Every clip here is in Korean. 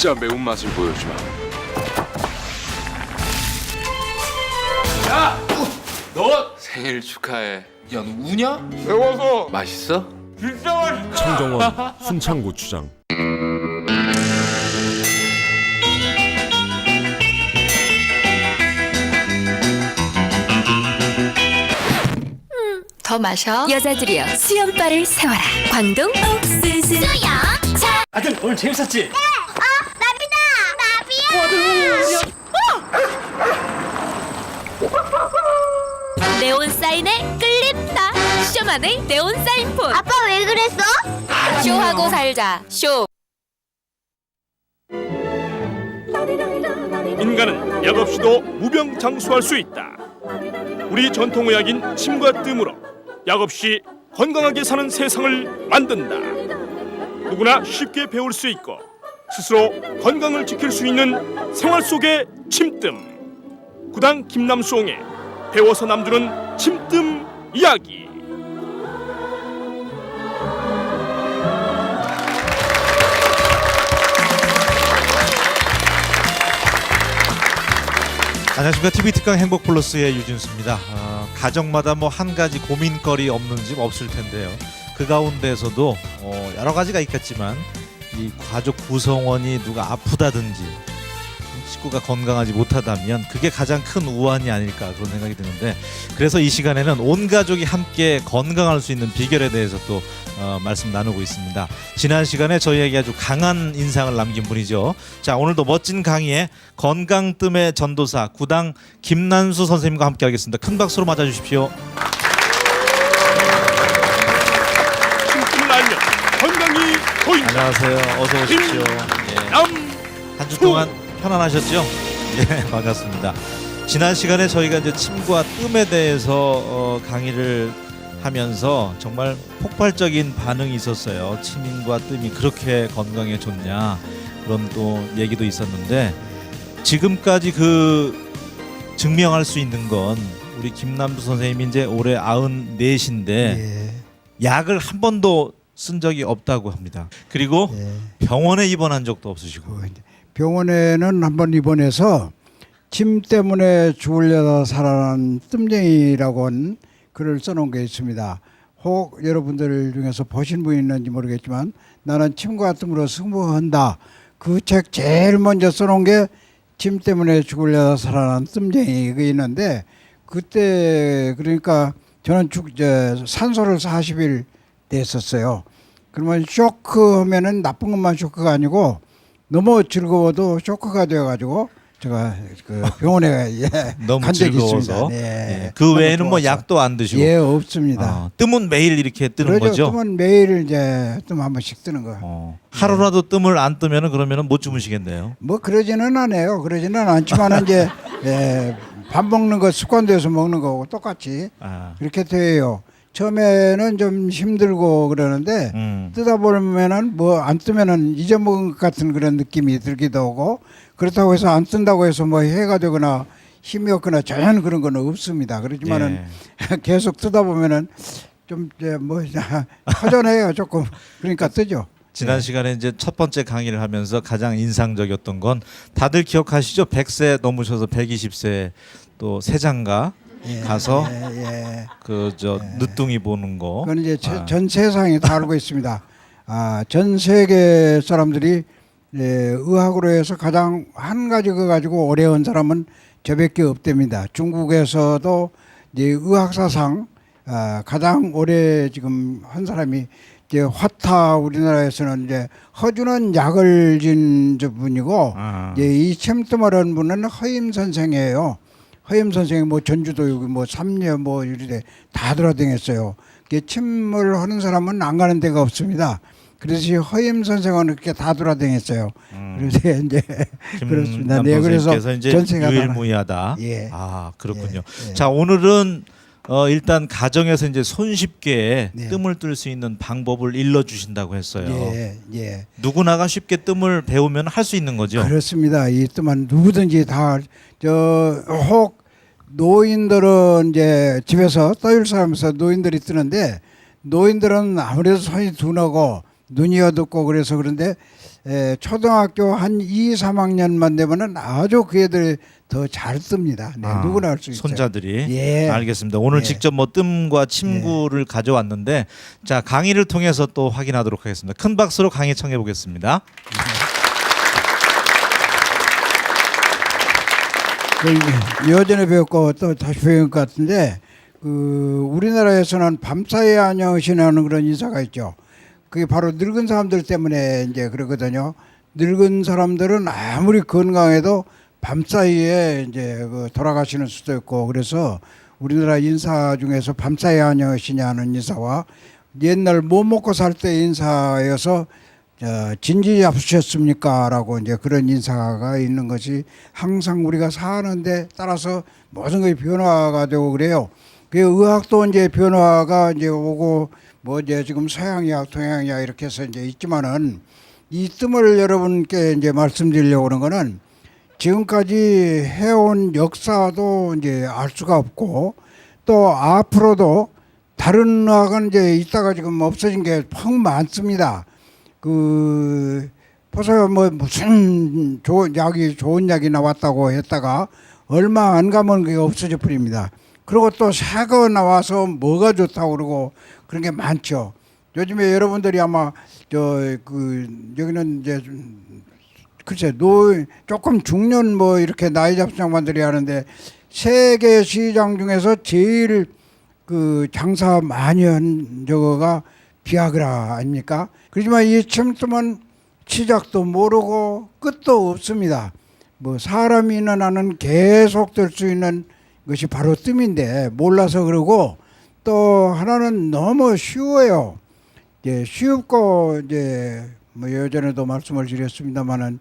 진짜 매운맛을 보여주마. 야! 너 생일 축하해. 야, 너 우냐? 매워서 맛있어? 진짜 맛있다. 청정원 순창고추장. 더 마셔. 여자들이여 수염바를 세워라. 광동 옥수수 수영. 아들 오늘 재밌었지? 네온 사인에 끌린다. 쇼만의 네온 사인폰. 아빠 왜 그랬어? 쇼하고 살자. 쇼. 인간은 약 없이도 무병장수할 수 있다. 우리 전통의학인 침과 뜸으로 약 없이 건강하게 사는 세상을 만든다. 누구나 쉽게 배울 수 있고 스스로 건강을 지킬 수 있는 생활 속의 침뜸. 구당 김남수홍의 배워서 남주는 침뜸 이야기. 안녕하십니까. TV 특강 행복플러스의 유진수입니다. 가정마다 뭐 한 가지 고민거리 없는 집 없을 텐데요. 그 가운데서도 여러 가지가 있겠지만 이 가족 구성원이 누가 아프다든지 식구가 건강하지 못하다면 그게 가장 큰 우환이 아닐까 그런 생각이 드는데, 그래서 이 시간에는 온 가족이 함께 건강할 수 있는 비결에 대해서 또 말씀 나누고 있습니다. 지난 시간에 저희에게 아주 강한 인상을 남긴 분이죠. 자, 오늘도 멋진 강의에 건강뜸의 전도사 구당 김난수 선생님과 함께 하겠습니다. 큰 박수로 맞아주십시오. 침뜸을 알면 건강이 보인다. 안녕하세요. 어서 오십시오. 한 주 동안 편안하셨죠? 예, 반갑습니다. 지난 시간에 저희가 이제 침과 뜸에 대해서 강의를 하면서 정말 폭발적인 반응이 있었어요. 침과 뜸이 그렇게 건강에 좋냐, 그런 또 얘기도 있었는데, 지금까지 그 증명할 수 있는 건 우리 김남수 선생님이 이제 올해 94인데 약을 한 번도 쓴 적이 없다고 합니다. 그리고 병원에 입원한 적도 없으시고. 병원에는 한번 입원해서 침 때문에 죽으려다 살아난 뜸쟁이라고 한 글을 써놓은 게 있습니다. 혹 여러분들 중에서 보신 분이 있는지 모르겠지만 나는 침과 뜸으로 승부한다. 그 책 제일 먼저 써놓은 게 침 때문에 죽으려다 살아난 뜸쟁이가 있는데, 그때 그러니까 저는 산소를 40일 냈었어요. 그러면 쇼크하면은 나쁜 것만 쇼크가 아니고 너무 즐거워도 쇼크가 되어가지고 제가 그 병원에 너무 간 적이 즐거워서. 있습니다. 네. 그 외에는 뭐 좋아서. 약도 안 드시고. 예, 없습니다. 뜸은 매일 이렇게 뜨는 그러죠. 거죠? 뜸은 매일 이제 뜸 한 번씩 뜨는 거예요. 하루라도 뜸을 안 뜨면은 그러면은 못 주무시겠네요. 뭐 그러지는 않아요. 그러지는 않지만 이제 밥 먹는 거 습관돼서 먹는 거고 똑같이 그렇게 돼요. 처음에는 좀 힘들고 그러는데 뜨다 보면은 뭐 안 뜨면은 잊어먹은 것 같은 그런 느낌이 들기도 하고, 그렇다고 해서 안 뜬다고 해서 뭐 해가 되거나 힘이 없거나 전혀 그런 건 없습니다. 그렇지만은 계속 뜨다 보면은 좀 이제 뭐 허전해요 조금. 그러니까 뜨죠. 지난 시간에 이제 첫 번째 강의를 하면서 가장 인상적이었던 건 다들 기억하시죠? 100세 넘으셔서 120세 또 세장가 가서 그 늦둥이 보는 거. 그건 이제 전 세상이 다 알고 있습니다. 전 세계 사람들이 의학으로 해서 가장 한 가지 거 가지고 오래 온 사람은 저밖에 없답니다. 중국에서도 이제 의학사상 가장 오래 지금 한 사람이 이제 화타, 우리나라에서는 이제 허주는 약을 진 분이고, 이제 이 침뜸하는 분은 허임 선생이에요. 허임 선생이 뭐 전주도 여기 뭐 삼례 뭐 이런데 다 돌아다녔어요. 침을 하는 사람은 안 가는 데가 없습니다. 그래서 허임 선생은 이렇게 다 돌아다녔어요. 그래서 이제 그렇습니다. 네, 그래서 이제 전세가 유일무이하다. 예. 그렇군요. 예. 자, 오늘은 일단 가정에서 이제 손쉽게 뜸을 뜰 수 있는 방법을 일러 주신다고 했어요. 누구나가 쉽게 뜸을 배우면 할 수 있는 거죠. 그렇습니다. 이 뜸은 누구든지 다 혹 노인들은 이제 집에서 떠일 사람에서 노인들이 뜨는데, 노인들은 아무래도 손이 둔하고 눈이 어둡고 그래서 그런데 초등학교 한 2, 3학년만 되면은 아주 그 애들이 더 잘 뜹니다. 네, 누구나 할 수 있어요. 손자들이. 예. 알겠습니다. 오늘 예. 직접 뭐 뜸과 침구를 가져왔는데 자 강의를 통해서 또 확인하도록 하겠습니다. 큰 박수로 강의 청해 보겠습니다. 예전에 배웠고 또 다시 배운 것 같은데 그 우리나라에서는 밤사이 안녕이라는 그런 인사가 있죠. 그게 바로 늙은 사람들 때문에 이제 그러거든요. 늙은 사람들은 아무리 건강해도 밤사이에 이제 그 돌아가시는 수도 있고 그래서 우리나라 인사 중에서 밤사이 안녕이시냐는 인사와 옛날 뭐 먹고 살 때 인사여서 진지 잡수셨습니까라고 이제 그런 인사가 있는 것이 항상 우리가 사는데 따라서 모든 것이 변화가 되고 그래요. 그 의학도 이제 변화가 이제 오고 뭐 이제 지금 서양의학, 동양의학 이렇게 해서 이제 있지만은 이 뜸을 여러분께 이제 말씀드리려고 하는 거는 지금까지 해온 역사도 이제 알 수가 없고 또 앞으로도 다른 의학은 이제 있다가 지금 없어진 게 퍽 많습니다. 그 벌써 뭐 무슨 좋은 약이 나왔다고 했다가 얼마 안 가면 그게 없어져 버립니다. 그리고 또 새 거 나와서 뭐가 좋다고 그러고 그런 게 많죠. 요즘에 여러분들이 아마 여기는 이제 글쎄 조금 중년 뭐 이렇게 나이 잡은 양반들이 하는데 세계 시장 중에서 제일 그 장사 많이 한 저거가 비아그라 아닙니까? 그렇지만 이 침뜸은 시작도 모르고 끝도 없습니다. 뭐 사람이 있는 한은 계속 될 수 있는 것이 바로 뜸인데 몰라서 그러고 또 하나는 너무 쉬워요. 이제 쉽고 이제 뭐 예전에도 말씀을 드렸습니다만은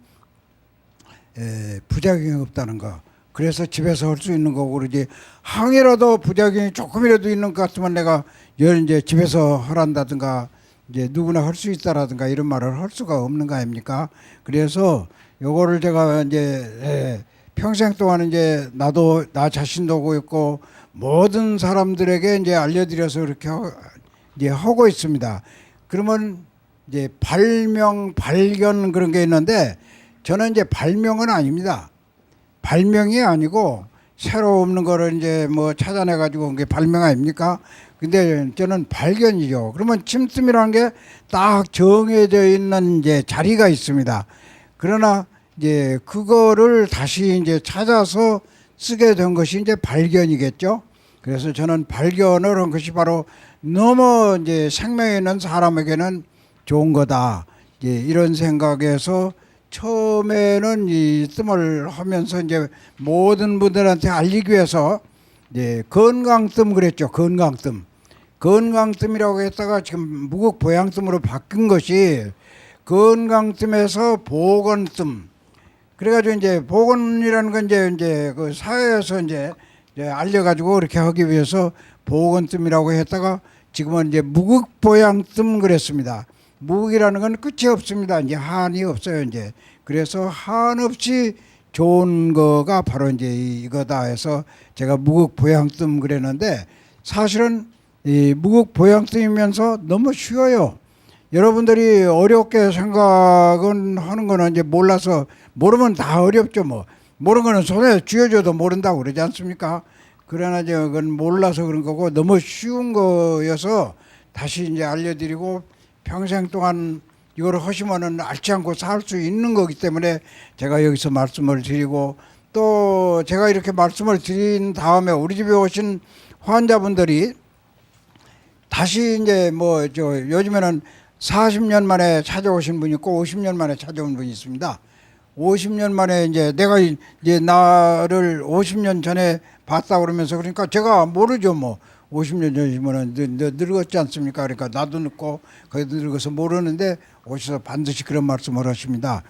부작용이 없다는 거. 그래서 집에서 할 수 있는 거고 그러지 항이라도 부작용이 조금이라도 있는 것 같으면 내가 이제 집에서 하란다든가 이제 누구나 할 수 있다라든가 이런 말을 할 수가 없는 거 아닙니까? 그래서 요거를 제가 이제 평생 동안 이제 나 자신도 하고 있고 모든 사람들에게 이제 알려드려서 이렇게 이제 하고 있습니다. 그러면 이제 발견 그런 게 있는데 저는 이제 발명은 아닙니다. 발명이 아니고 새로 없는 거를 이제 뭐 찾아내 가지고 그게 발명 아닙니까? 근데 저는 발견이죠. 그러면 침뜸이라는 게 딱 정해져 있는 이제 자리가 있습니다. 그러나 이제 그거를 다시 이제 찾아서 쓰게 된 것이 이제 발견이겠죠. 그래서 저는 발견을 한 것이 바로 너무 이제 생명이 있는 사람에게는 좋은 거다. 이제 이런 생각에서 처음에는 이 뜸을 하면서 이제 모든 분들한테 알리기 위해서 이제 건강뜸 그랬죠. 건강뜸이라고 했다가 지금 무국보양뜸으로 바뀐 것이 건강뜸에서 보건뜸. 그래가지고 이제 보건이라는 건 이제 그 사회에서 이제 알려가지고 그렇게 하기 위해서 보건뜸이라고 했다가 지금은 이제 무국보양뜸 그랬습니다. 무국이라는 건 끝이 없습니다. 이제 한이 없어요. 이제 그래서 한 없이 좋은 거가 바로 이제 이거다 해서 제가 무국보양뜸 그랬는데 사실은 이 무국보양뜸이면서 너무 쉬워요. 여러분들이 어렵게 생각은 하는 거는 이제 몰라서 모르면 다 어렵죠. 뭐 모르는 거는 손에 쥐어줘도 모른다고 그러지 않습니까? 그러나 그건 몰라서 그런 거고 너무 쉬운 거여서 다시 이제 알려드리고 평생 동안 이걸 하시면은 앓지 않고 살 수 있는 거기 때문에 제가 여기서 말씀을 드리고 또 제가 이렇게 말씀을 드린 다음에 우리 집에 오신 환자분들이 다시 이제 뭐 요즘에는 40년 만에 찾아오신 분이 있고 50년 만에 찾아온 분이 있습니다. 50년 만에 이제 내가 이제 나를 50년 전에 봤다 그러면서 그러니까 제가 모르죠 뭐 50년 전이면은 늙었지 않습니까? 그러니까 나도 늙고 거기도 늙어서 모르는데 오셔서 반드시 그런 말씀을 하십니다.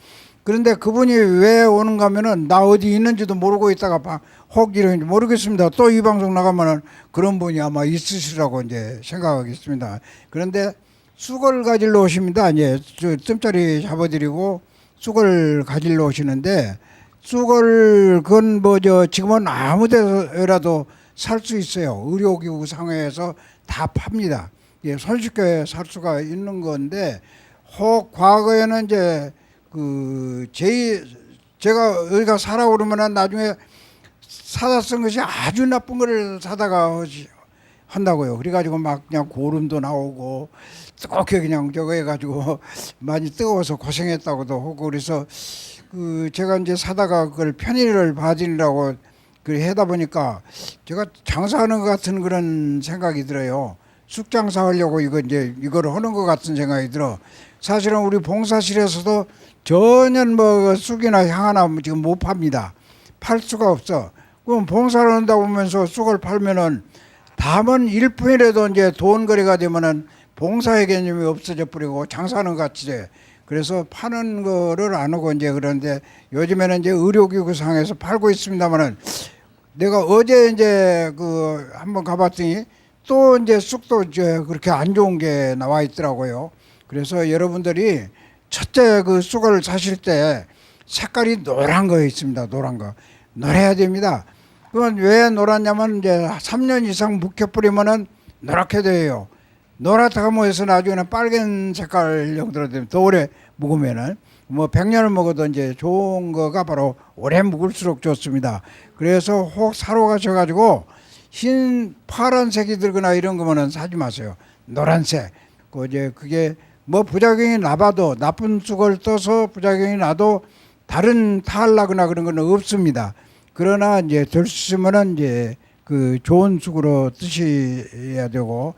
그런데 그분이 왜 오는가 하면은 나 어디 있는지도 모르고 있다가 혹 이러는지 모르겠습니다. 또 이 방송 나가면은 그런 분이 아마 있으시라고 이제 생각하겠습니다. 그런데 쑥을 가지러 오십니다. 이제 뜸자리 잡아드리고 쑥을 가지러 오시는데 쑥을 그건 지금은 아무 데서라도 살 수 있어요. 의료기구 상회에서 다 팝니다. 예, 손쉽게 살 수가 있는 건데 혹 과거에는 이제 제가 어디가 사라 그러면은 나중에 사다 쓴 것이 아주 나쁜 거를 사다가 한다고요. 그래가지고 막 그냥 고름도 나오고 뜨겁게 그냥 저거 해가지고 많이 뜨거워서 고생했다고도 하고, 그래서 제가 이제 사다가 그걸 편의를 받으려고 하다 보니까 제가 장사하는 것 같은 그런 생각이 들어요. 쑥장사 하려고 이거를 하는 것 같은 생각이 들어. 사실은 우리 봉사실에서도 전혀 뭐 쑥이나 향하나 지금 못 팝니다. 팔 수가 없어. 그럼 봉사를 한다고 하면서 쑥을 팔면은 다만 1분이라도 이제 돈 거래가 되면은 봉사의 개념이 없어져 버리고 장사하는 것 같이 돼. 그래서 파는 거를 안 하고 이제 그런데 요즘에는 이제 의료기구상에서 팔고 있습니다만은 내가 어제 이제 한번 가봤더니 또 이제 쑥도 이제 그렇게 안 좋은 게 나와 있더라고요. 그래서 여러분들이 첫째 쑥을 사실 때 색깔이 노란 거 있습니다. 노란 거. 노래야 됩니다. 그건 왜 노랗냐면 이제 3년 이상 묵혀 뿌리면은 노랗게 돼요. 노랗다고 해서 나중에는 빨간 색깔 형태로 되면 더 오래 묵으면은 뭐 100년을 먹어도 이제 좋은 거가 바로 오래 묵을수록 좋습니다. 그래서 혹 사러 가셔가지고 흰 파란색이 들거나 이런 거면은 사지 마세요. 노란색. 그게 뭐 부작용이 나봐도 나쁜 쑥을 떠서 부작용이 나도 다른 탈나거나 그런 건 없습니다. 그러나 이제 될 수 있으면은 이제 좋은 쑥으로 뜨셔야 되고,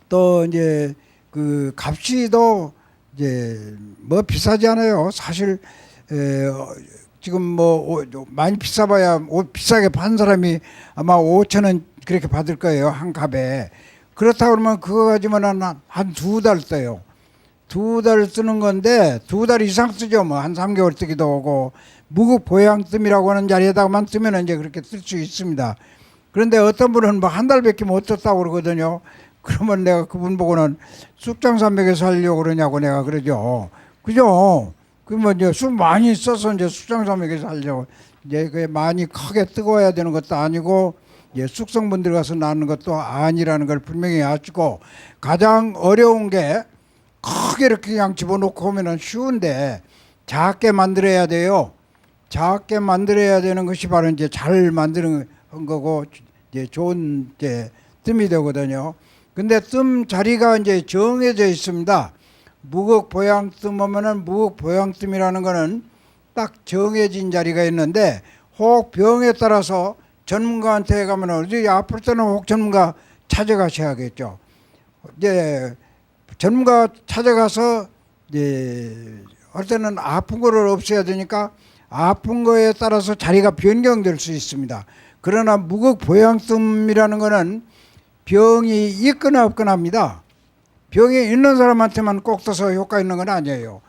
또 이제 값이도 이제 뭐 비싸지 않아요. 사실 지금 뭐 많이 비싸봐야 비싸게 판 사람이 아마 5,000원 그렇게 받을 거예요, 한 값에. 그렇다 그러면 그거 가지고는 한 2달 떠요. 2달 쓰는 건데 2달 이상 쓰죠. 뭐 한 3개월 뜨기도 하고, 무국 보양뜸이라고 하는 자리에다가만 뜨면 이제 그렇게 쓸 수 있습니다. 그런데 어떤 분은 뭐 한 달밖에 못 떴다고 그러거든요. 그러면 내가 그분 보고는 쑥장산맥에서 하려고 그러냐고 내가 그러죠. 그죠? 그러면 이제 쑥 많이 써서 이제 쑥장산맥에서 하려고, 이제 그게 많이 크게 뜨거워야 되는 것도 아니고 이제 숙성분 들어가서 나는 것도 아니라는 걸 분명히 아시고, 가장 어려운 게 크게 이렇게 그냥 집어넣고 하면은 쉬운데 작게 만들어야 돼요. 작게 만들어야 되는 것이 바로 이제 잘 만드는 거고 이제 좋은 이제 뜸이 되거든요. 근데 뜸 자리가 이제 정해져 있습니다. 무국 보양뜸 하면은 무국 보양뜸이라는 거는 딱 정해진 자리가 있는데, 혹 병에 따라서 전문가한테 가면은 어디 아플 때는 혹 전문가 찾아가셔야겠죠. 이제 전문가 찾아가서 이제 할 때는 아픈 거를 없애야 되니까 아픈 거에 따라서 자리가 변경될 수 있습니다. 그러나 무국 보양뜸이라는 거는 병이 있거나 없거나 합니다. 병이 있는 사람한테만 꼭 떠서 효과 있는 건 아니에요.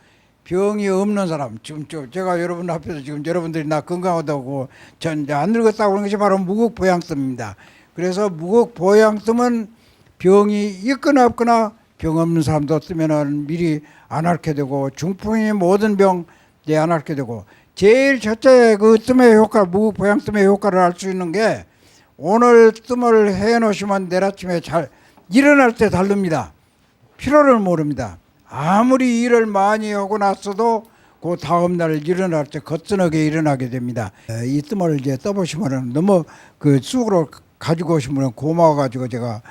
병이 없는 사람, 지금 제가 여러분 앞에서 지금 여러분들이 나 건강하다고 전 이제 안 늙었다고 그런 것이 바로 무국 보양뜸입니다. 그래서 무국 보양뜸은 병이 있거나 없거나 병 없는 사람도 뜨면은 미리 안 앓게 되고, 중풍이 모든 병 안 앓게 되고, 제일 첫째 뜸의 효과, 무국 보양뜸의 효과를 알 수 있는 게 오늘 뜸을 해 놓으시면 내일 아침에 잘 일어날 때 다릅니다. 피로를 모릅니다. 아무리 일을 많이 하고 났어도 그 다음날 일어날 때 거뜬하게 일어나게 됩니다. 이 뜸을 이제 떠보시면은 너무 쑥으로 가지고 오시면 고마워가지고 제가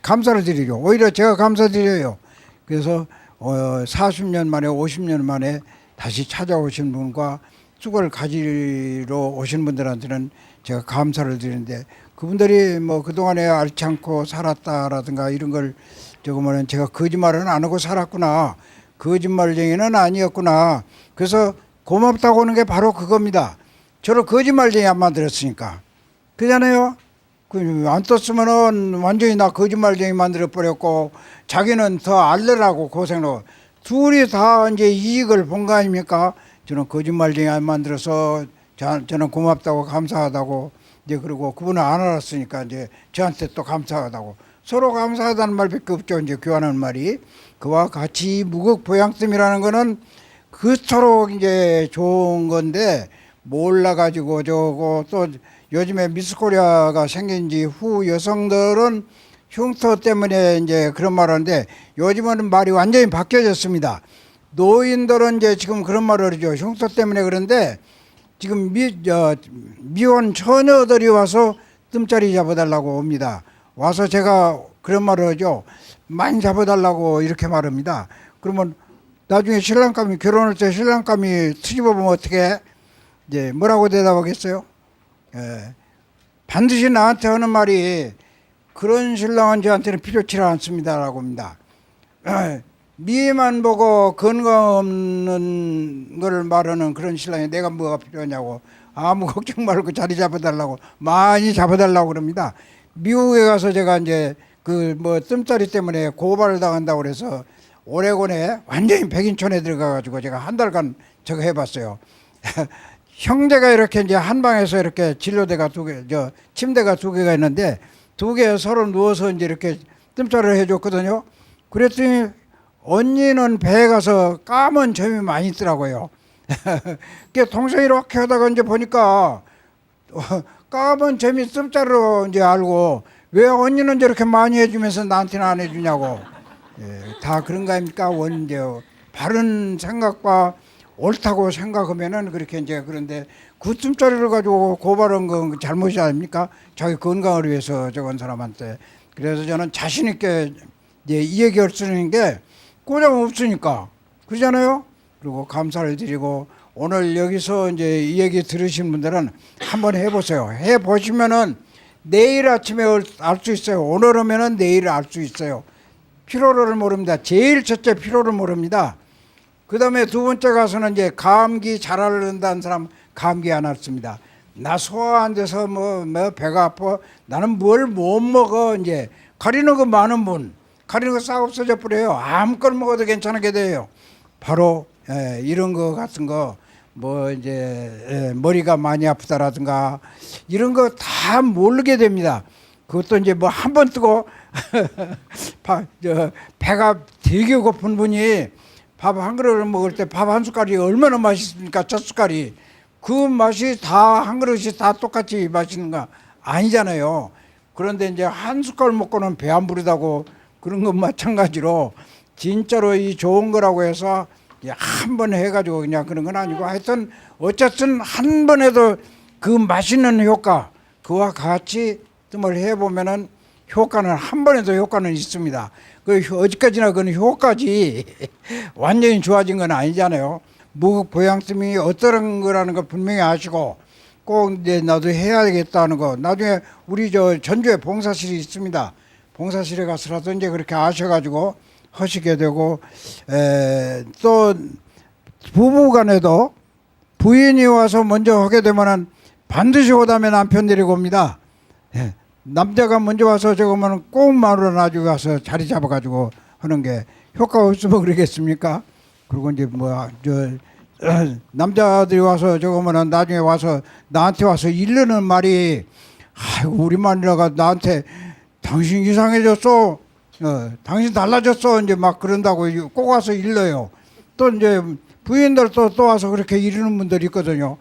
감사를 드리죠. 오히려 제가 감사드려요. 그래서 40년 만에 50년 만에 다시 찾아오신 분과 쑥을 가지러 오신 분들한테는 제가 감사를 드리는데, 그분들이 뭐 그동안에 앓지 않고 살았다라든가 이런 걸 적으면 제가 거짓말은 안 하고 살았구나, 거짓말쟁이는 아니었구나, 그래서 고맙다고 하는 게 바로 그겁니다. 저를 거짓말쟁이 안 만들었으니까. 그잖아요. 안 떴으면은 완전히 나 거짓말쟁이 만들어 버렸고, 자기는 더 알려라고 고생을, 둘이 다 이제 이익을 본 거 아닙니까? 저는 거짓말쟁이 안 만들어서 저는 고맙다고 감사하다고 이제, 그리고 그분은 안 알았으니까 이제 저한테 또 감사하다고, 서로 감사하다는 말밖에 없죠. 이제 교환하는 말이. 그와 같이 무국 보양뜸이라는 거는 그토록 이제 좋은 건데 몰라가지고 저거, 또 요즘에 미스코리아가 생긴 지 후 여성들은 흉터 때문에 이제 그런 말 하는데 요즘은 말이 완전히 바뀌어졌습니다. 노인들은 이제 지금 그런 말을 하죠. 흉터 때문에 그런데 지금 미혼 처녀들이 와서 뜸자리 잡아달라고 옵니다. 와서 제가 그런 말을 하죠. 많이 잡아달라고 이렇게 말합니다. 그러면 나중에 신랑감이 결혼할 때 신랑감이 트집어보면 어떻게 이제 뭐라고 대답하겠어요? 반드시 나한테 하는 말이 그런 신랑은 저한테는 필요치 않습니다라고 합니다. 미만 보고 건강 없는 걸 말하는 그런 신랑이 내가 뭐가 필요하냐고 아무 걱정 말고 자리 잡아달라고 많이 잡아달라고 그럽니다. 미국에 가서 제가 이제 그 뭐 뜸자리 때문에 고발을 당한다고 그래서 오레곤에 완전히 백인촌에 들어가가지고 제가 한 달간 저거 해봤어요. 형제가 이렇게 이제 한 방에서 이렇게 진료대가 두 개, 침대가 두 개가 있는데 두 개 서로 누워서 이제 이렇게 뜸자리를 해줬거든요. 그랬더니 언니는 배에 가서 까만 점이 많이 있더라고요. 그 동생이 이렇게 하다가 이제 보니까 까만 점이 뜸자리로 이제 알고 왜 언니는 저렇게 많이 해주면서 나한테는 안 해주냐고. 다 그런 거 아닙니까? 이제 바른 생각과 옳다고 생각하면은 그렇게 이제 그런데 그 뜸자리를 가지고 고발한 건 잘못이 아닙니까? 자기 건강을 위해서 저건 사람한테. 그래서 저는 자신 있게 이제 이 얘기할 수 있는 게 고장 없으니까 그러잖아요. 그리고 감사를 드리고 오늘 여기서 이제 이 얘기 들으신 분들은 한번 해보세요. 해보시면은 내일 아침에 알 수 있어요. 오늘 오면은 내일 알 수 있어요. 피로를 모릅니다. 제일 첫째 피로를 모릅니다. 그 다음에 두 번째 가서는 이제 감기 잘 앓는다는 사람 감기 안 앓습니다. 나 소화 안 돼서 뭐 배가 아파. 나는 뭘 못 먹어. 이제 가리는 거 많은 분. 가리는 거 싹 없어져 버려요. 아무거나 먹어도 괜찮게 돼요. 바로 이런 거 같은 거 뭐 이제 머리가 많이 아프다라든가 이런 거 다 모르게 됩니다. 그것도 이제 뭐 한 번 뜨고 배가 되게 고픈 분이 밥 한 그릇을 먹을 때 밥 한 숟갈이 얼마나 맛있습니까? 첫 숟갈이 그 맛이 다 한 그릇이 다 똑같이 맛있는 거 아니잖아요. 그런데 이제 한 숟갈 먹고는 배 안 부르다고 그런 건 마찬가지로 진짜로 이 좋은 거라고 해서 한 번 해가지고 그냥 그런 건 아니고 하여튼 어쨌든 한 번 해도 그 맛있는 효과 그와 같이 뜸을 해보면은 효과는 한 번에도 효과는 있습니다. 그 어디까지나 그건 효과지 완전히 좋아진 건 아니잖아요. 무국 보양뜸이 어떤 거라는 걸 분명히 아시고 꼭 이제 나도 해야겠다는 거 나중에 우리 저 전주에 봉사실이 있습니다. 봉사실에 가서라도 이제 그렇게 아셔가지고 하시게 되고 또 부부간에도 부인이 와서 먼저 하게 되면은 반드시 오다음에 남편 데리고 옵니다. 남자가 먼저 와서 저거면 꼭 마누라 나중에 가서 자리 잡아가지고 하는 게 효과 없으면 그러겠습니까? 그리고 이제 남자들이 와서 저거면은 나중에 와서 나한테 와서 이르는 말이 아이고 우리 마누라가 나한테 당신 이상해졌어. 당신 달라졌어. 이제 막 그런다고 꼭 와서 일러요. 또 이제 부인들 또 와서 그렇게 이르는 분들이 있거든요.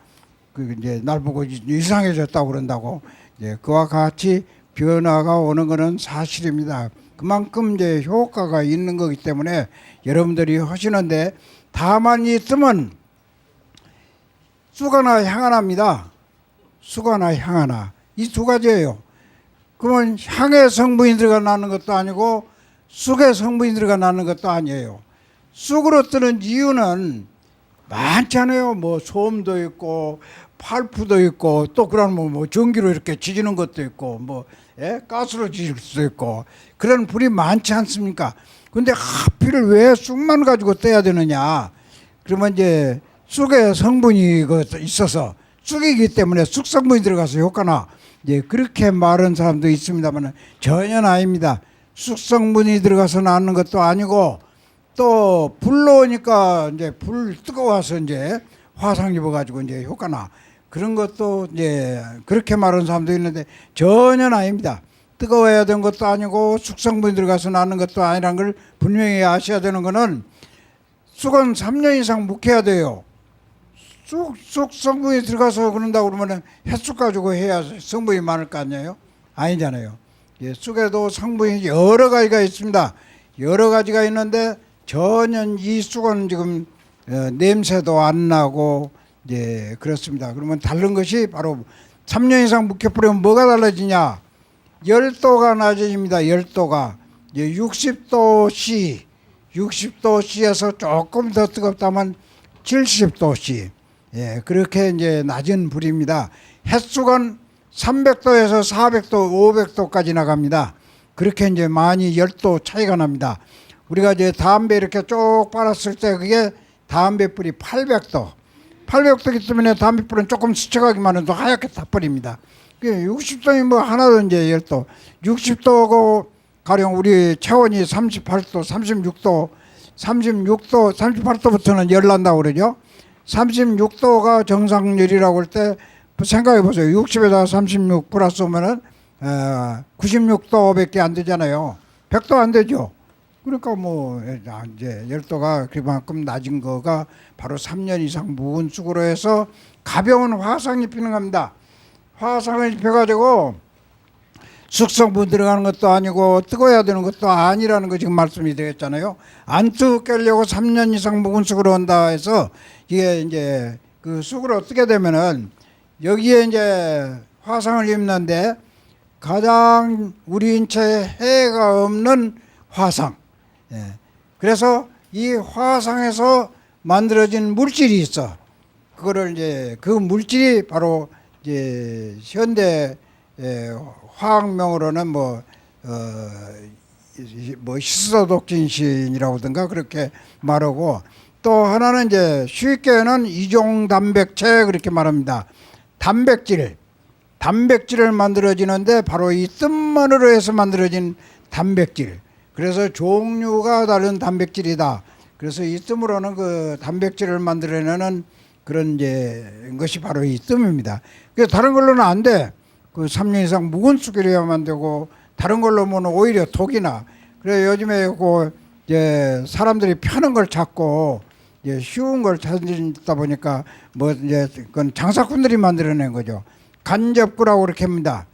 그 이제 날 보고 이상해졌다고 그런다고. 이제 그와 같이 변화가 오는 것은 사실입니다. 그만큼 이제 효과가 있는 거기 때문에 여러분들이 하시는데 다만 이 뜸은 쑥하나 향하나입니다. 쑥하나 향하나 이 두 가지예요. 그러면 향의 성분이 들어가 나는 것도 아니고 쑥의 성분이 들어가 나는 것도 아니에요. 쑥으로 뜨는 이유는 많잖아요. 뭐 솜도 있고 팔푸도 있고 또 그러면 뭐 전기로 이렇게 지지는 것도 있고 뭐 가스로 지질 수도 있고 그런 불이 많지 않습니까? 근데 하필 왜 쑥만 가지고 떠야 되느냐? 그러면 이제 쑥의 성분이 있어서 쑥이기 때문에 쑥 성분이 들어가서 효과나 이제 그렇게 말하는 사람도 있습니다만 전혀 아닙니다. 쑥 성분이 들어가서 나는 것도 아니고 또 불로 오니까 이제 불 뜨거워서 이제 화상 입어가지고 이제 효과나 그런 것도 이제 그렇게 말하는 사람도 있는데 전혀 아닙니다. 뜨거워야 되는 것도 아니고 쑥 성분이 들어가서 나는 것도 아니라는 걸 분명히 아셔야 되는 거는 쑥은 3년 이상 묵혀야 돼요. 쑥 성분이 들어가서 그런다고 그러면 햇쑥 가지고 해야 성분이 많을 거 아니에요? 아니잖아요. 예, 쑥에도 성분이 여러 가지가 있습니다. 여러 가지가 있는데 전혀 이 쑥은 지금 냄새도 안 나고 예, 그렇습니다. 그러면 다른 것이 바로 3년 이상 묵혀뿌리면 뭐가 달라지냐? 열도가 낮아집니다. 열도가 60도씨, 60도씨에서 조금 더 뜨겁다면 70도씨. 예, 그렇게 이제 낮은 불입니다. 햇쑥은 300도에서 400도, 500도까지 나갑니다. 그렇게 이제 많이 열도 차이가 납니다. 우리가 이제 담배 이렇게 쭉 빨았을 때 그게 담배 불이 800도. 800도이기 때문에 담배불은 조금 스쳐가기만 해도 하얗게 타버립니다. 60도면 뭐 하나도 이제 열도. 60도고 가령 우리 체온이 38도, 36도, 38도부터는 열 난다고 그러죠. 36도가 정상열이라고 할 때 생각해 보세요. 60에다가 36 플러스 오면은 96도밖에 안 되잖아요. 100도 안 되죠. 그러니까 뭐 이제 열도가 그만큼 낮은 거가 바로 3년 이상 묵은 쑥으로 해서 가벼운 화상이 피는 겁니다. 화상을 입혀가지고 숙성분 들어가는 것도 아니고 뜨거워야 되는 것도 아니라는 거 지금 말씀이 되겠잖아요. 안 뜨겁게 하려고 3년 이상 묵은 쑥으로 한다 해서 이게 이제 그 쑥을 어떻게 되면은 여기에 이제 화상을 입는데 가장 우리 인체에 해가 없는 화상. 예. 그래서 이 화상에서 만들어진 물질이 있어. 그거를 이제 그 물질이 바로 이제 현대 화학명으로는 뭐 희소독진신이라고든가 그렇게 말하고 또 하나는 이제 쉽게는 이종단백체 그렇게 말합니다. 단백질을 만들어지는데 바로 이 뜸만으로 해서 만들어진 단백질. 그래서 종류가 다른 단백질이다. 그래서 이 뜸으로는 그 단백질을 만들어내는 그런 이제 것이 바로 이 뜸입니다. 그래서 다른 걸로는 안 돼. 그 3년 이상 묵은 쑥이어야만 되고 다른 걸로 보면 오히려 독이나. 그래 요즘에 그 이제 사람들이 편한 걸 찾고 이제 쉬운 걸 찾다 보니까 뭐 이제 그건 장사꾼들이 만들어낸 거죠. 간접구라고 그렇게 합니다.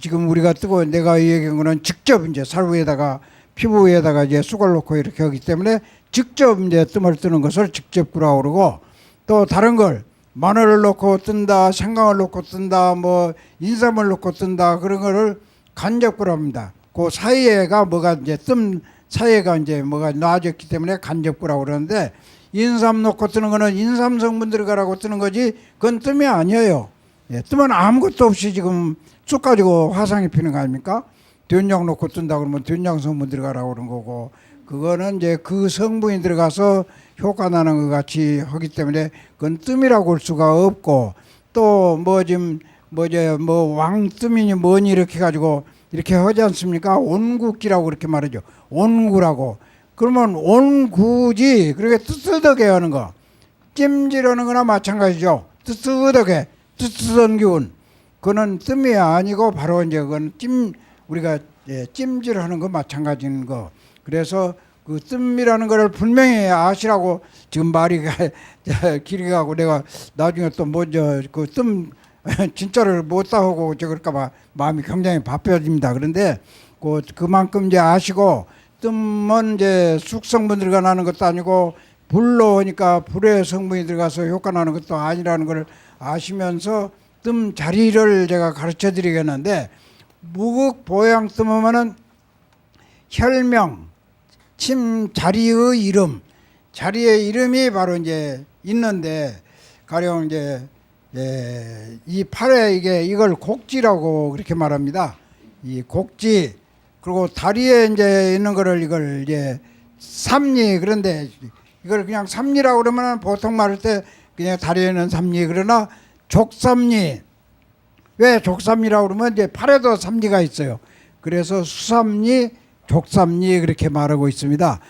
지금 우리가 뜨고 내가 얘기한 거는 직접 이제 살 위에다가 피부 위에다가 이제 쑥을 놓고 이렇게 하기 때문에 직접 이제 뜸을 뜨는 것을 직접구라고 그러고 또 다른 걸 마늘을 넣고 뜬다, 생강을 넣고 뜬다, 뭐 인삼을 넣고 뜬다 그런 거를 간접구라고 합니다. 그 사이에가 뭐가 이제 뜸 사이에가 이제 뭐가 놔졌기 때문에 간접구라고 그러는데 인삼 넣고 뜨는 거는 인삼 성분 들어가라고 뜨는 거지 그건 뜸이 아니에요. 예, 뜸은 아무것도 없이 지금 쑥 가지고 화상이 피는 거 아닙니까? 된장 넣고 뜬다 그러면 된장 성분 들어가라고 그런 거고 그거는 이제 그 성분이 들어가서 효과 나는 것 같이 하기 때문에 그건 뜸이라고 할 수가 없고 또 뭐 지금 뭐 왕뜸이니 뭐니 이렇게 가지고 이렇게 하지 않습니까? 온구기라고 그렇게 말하죠. 온구라고. 그러면 온구지 그렇게 뜨뜻하게 하는 거 찜질하는 거나 마찬가지죠. 뜨뜻하게 뜨뜻한 기운 그거는 뜸이 아니고 바로 이제 그건 우리가 찜질하는 거 마찬가지인 거. 그래서 그 뜸이라는 거를 분명히 아시라고 지금 말이 길게 가고 내가 나중에 또 먼저 그 뜸 진짜를 못 따오고 그럴까봐 마음이 굉장히 바빠집니다. 그런데 그만큼 이제 아시고 뜸은 이제 숙성분 들어가 나는 것도 아니고 불로 하니까 불의 성분이 들어가서 효과 나는 것도 아니라는 걸 아시면서 뜸 자리를 제가 가르쳐 드리겠는데 무극 보양 뜸 하면은 혈명 침 자리의 이름 자리의 이름이 바로 이제 있는데 가령 이제 이 팔에 이걸 곡지라고 그렇게 말합니다. 이 곡지 그리고 다리에 이제 있는 거를 이걸 이제 삼리 그런데 이걸 그냥 삼리라고 그러면 보통 말할 때 그냥 다리에는 삼리 그러나 족삼리 왜 족삼리라고 그러면 이제 팔에도 삼리가 있어요. 그래서 수삼리 족삼리 그렇게 말하고 있습니다.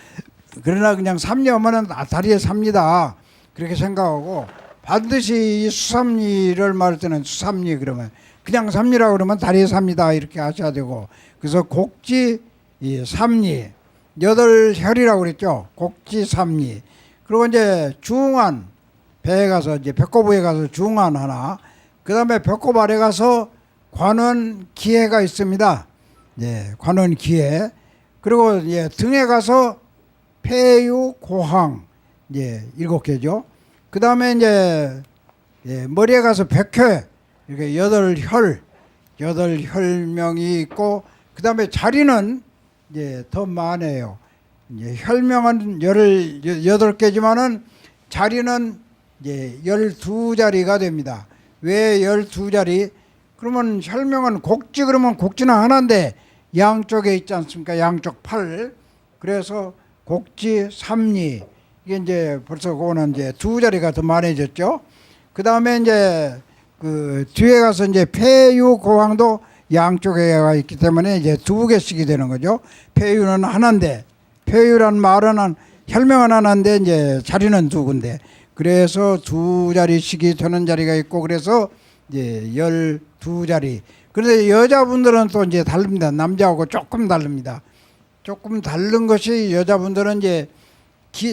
그러나 그냥 삼리 하면은 다리에 삼리다 그렇게 생각하고 반드시 이 수삼리를 말할 때는 수삼리 그러면 그냥 삼리라고 그러면 다리에 삼리다 이렇게 하셔야 되고 그래서 곡지 이 삼리 여덟 혈이라고 그랬죠. 곡지 삼리 그리고 이제 중안 배에 가서 이제 배꼽에 가서 중안 하나 그 다음에 배꼽 아래 가서 관원 기해가 있습니다. 관원 기에 그리고 등에 가서 폐유 고항 7개죠. 그 다음에 이제 머리에 가서 백회 이렇게 8혈명이 있고 그 다음에 자리는 더 많아요. 혈명은 18개지만은 자리는 12자리가 됩니다. 왜 12자리? 그러면 혈명은 곡지 그러면 곡지는 하나인데 양쪽에 있지 않습니까? 양쪽 팔. 그래서 곡지 삼리. 이게 이제 벌써 그거는 이제 2자리가 더 많아졌죠. 그 다음에 이제 그 뒤에 가서 이제 폐유 고항도 양쪽에가 있기 때문에 이제 2개씩이 되는 거죠. 폐유는 하나인데 폐유란 말은 혈명은 하나인데 이제 자리는 2군데 그래서 2자리씩이 되는 자리가 있고 그래서 이제 12자리. 그런데 여자분들은 또 이제 다릅니다. 남자하고 조금 다릅니다. 조금 다른 것이 여자분들은 이제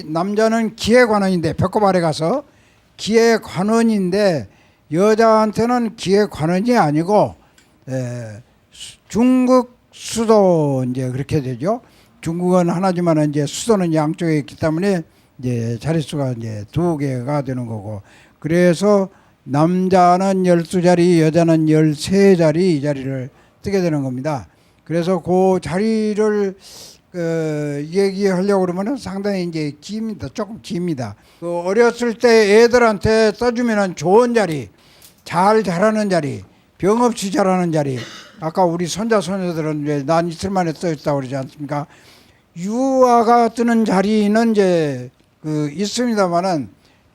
남자는 기해관원인데 배꼽 아래 가서 기해관원인데 여자한테는 기해관원이 아니고 중국 수도 이제 그렇게 되죠. 중국은 하나지만 이제 수도는 양쪽에 있기 때문에 이제 자릿수가 이제 2개가 되는 거고 그래서 남자는 12자리, 여자는 13자리 이 자리를 뜨게 되는 겁니다. 그래서 그 자리를 얘기하려고 그러면은 상당히 이제 깁니다. 조금 깁니다. 어렸을 때 애들한테 떠주면은 좋은 자리, 잘 자라는 자리, 병 없이 자라는 자리. 아까 우리 손자 손녀들은 이제 난 이틀 만에 떠 있다고 그러지 않습니까? 유아가 뜨는 자리는 이제 있습니다만은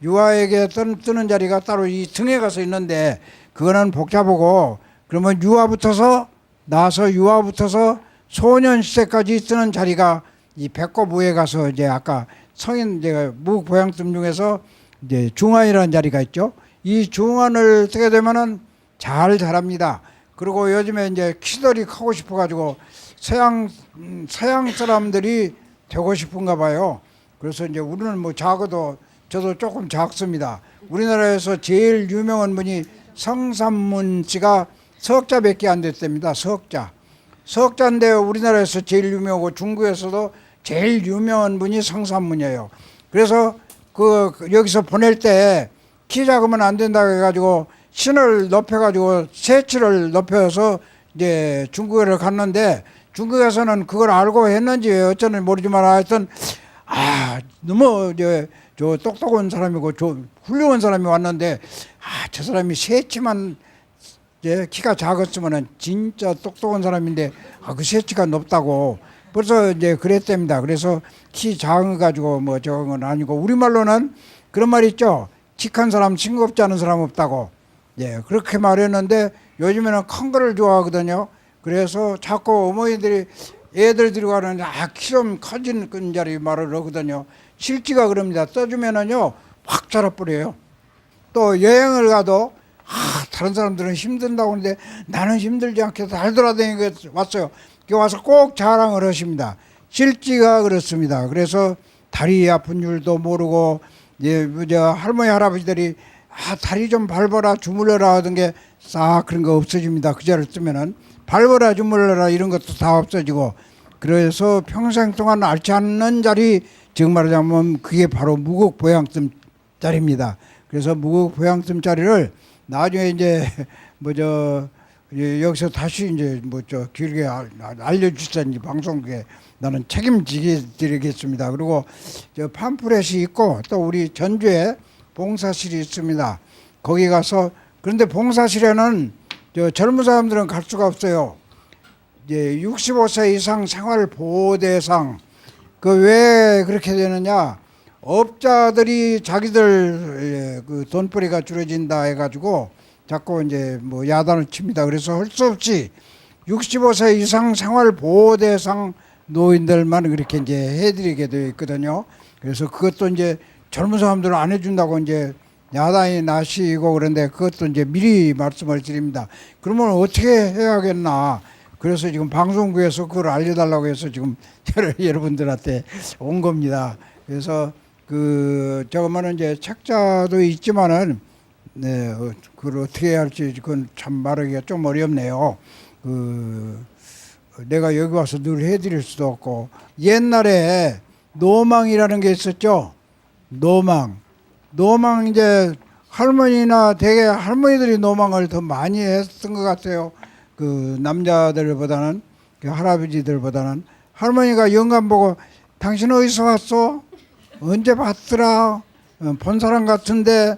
유아에게 뜨는 자리가 따로 이 등에 가서 있는데 그거는 복잡하고 그러면 유아부터서 나서 유아부터서 소년 시대까지 뜨는 자리가 이 배꼽 위에 가서 이제 아까 성인 이제 무보양뜸 중에서 이제 중환이라는 자리가 있죠. 이 중환을 뜨게 되면은 잘 자랍니다. 그리고 요즘에 이제 키들이 크고 싶어가지고 서양 사람들이 되고 싶은가 봐요. 그래서 이제 우리는 뭐 작아도 저도 조금 작습니다. 우리나라에서 제일 유명한 분이 성삼문 씨가 석자밖에 안 됐답니다. 석자인데 우리나라에서 제일 유명하고 중국에서도 제일 유명한 분이 성삼문이에요. 그래서 여기서 보낼 때 키 작으면 안 된다 해가지고 신을 높여가지고 세치를 높여서 이제 중국에 갔는데 중국에서는 그걸 알고 했는지 어쩌는지 모르지만 하여튼 너무 저 똑똑한 사람이고 훌륭한 사람이 왔는데 저 사람이 세치만 키가 작았으면은 진짜 똑똑한 사람인데 그 세치가 높다고 벌써 이제 그랬답니다. 그래서 키 작은 가지고 뭐 저건 건 아니고 우리말로는 그런 말 있죠. 키 큰 사람 싱겁지 않은 사람 없다고. 그렇게 말했는데 요즘에는 큰 거를 좋아하거든요. 그래서 자꾸 어머니들이 애들 데리고 가는 키 좀 커진 자리 말을 하거든요. 실지가 그럽니다. 떠주면은요 확 자라버려요. 또 여행을 가도 다른 사람들은 힘든다고 하는데 나는 힘들지 않게 잘 돌아다니고 왔어요. 와서 꼭 자랑을 하십니다. 실지가 그렇습니다. 그래서 다리 아픈 줄도 모르고 할머니 할아버지들이 다리 좀 밟아라 주물러라 하던 게 싹 그런 거 없어집니다. 그 자리를 뜨면은 밟아라 주물러라 이런 것도 다 없어지고 그래서 평생 동안 앓지 않는 자리 즉 말하자면 그게 바로 무국보양뜸 자리입니다. 그래서 무국보양뜸 자리를 나중에 이제 여기서 다시 이제 길게 알려주시든지 방송국에 나는 책임지게 드리겠습니다. 그리고 팜프렛이 있고 또 우리 전주에 봉사실이 있습니다. 거기 가서 그런데 봉사실에는 젊은 사람들은 갈 수가 없어요. 이제 65세 이상 생활보호 대상 왜 그렇게 되느냐? 업자들이 자기들 돈벌이가 줄어진다 해가지고 자꾸 이제 야단을 칩니다. 그래서 할 수 없이 65세 이상 생활보호 대상 노인들만 그렇게 이제 해드리게 되어 있거든요. 그래서 그것도 이제 젊은 사람들은 안 해준다고 이제 야단이 나시고 그런데 그것도 이제 미리 말씀을 드립니다. 그러면 어떻게 해야겠나? 그래서 지금 방송국에서 그걸 알려달라고 해서 지금 여러분들한테 온 겁니다. 그래서 저거만은 이제 책자도 있지만은 그걸 어떻게 해야 할지 그건 참 말하기가 좀 어렵네요. 내가 여기 와서 늘 해드릴 수도 없고 옛날에 노망이라는 게 있었죠. 노망 이제 할머니나 대개 할머니들이 노망을 더 많이 했던 것 같아요. 그 남자들보다는 그 할아버지들보다는 할머니가 영감 보고 당신 어디서 왔어? 언제 봤더라? 본 사람 같은데